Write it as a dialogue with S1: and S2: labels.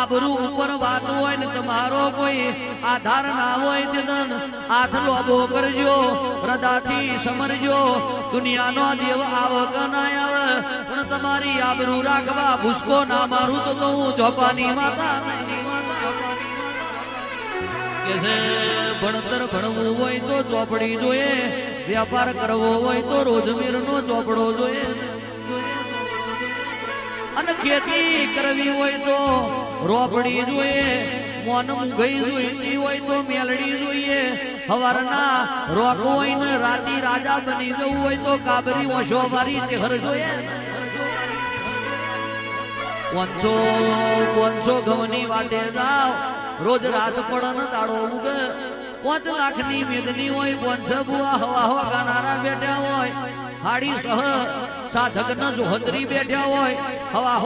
S1: આબરૂ ઉપર વાત હોય ને તમારો કોઈ આધાર ના હોય તે હાથ લોબો કરજો, હૃદયથી સમરજો. દુનિયાનો દેવ આવે કે ના આવે, પણ તમારી આબરૂ રાખવા ભૂસકો ના મારું તો હું જોપાની માતા કે છે. ભણતર ભણવું હોય તો ચોપડી જોઈએ, વ્યાપાર કરવો હોય તો રોજમેર નો ચોપડો જોઈએ, અને ખેતી કરવી હોય તો રોપડી જોઈએ, મોનમ ગઈ જોઈતી હોય તો મેલડી જોઈએ. હવારના રોક હોય ને રાતી રાજા બની જવું હોય તો કાબરી ઓશો વારી ચહેર જોઈએ. 500 ઘઉંની વાટે જાવ, રોજ રાત પડન દાડો ઉગે. 5 લાખની મેદની હોય, 5 બુઆ હવા હવા ગાનારા બેઠા હોય, હાડી સહ સાધક ન જોહત્રી બેઠા હોય, હવા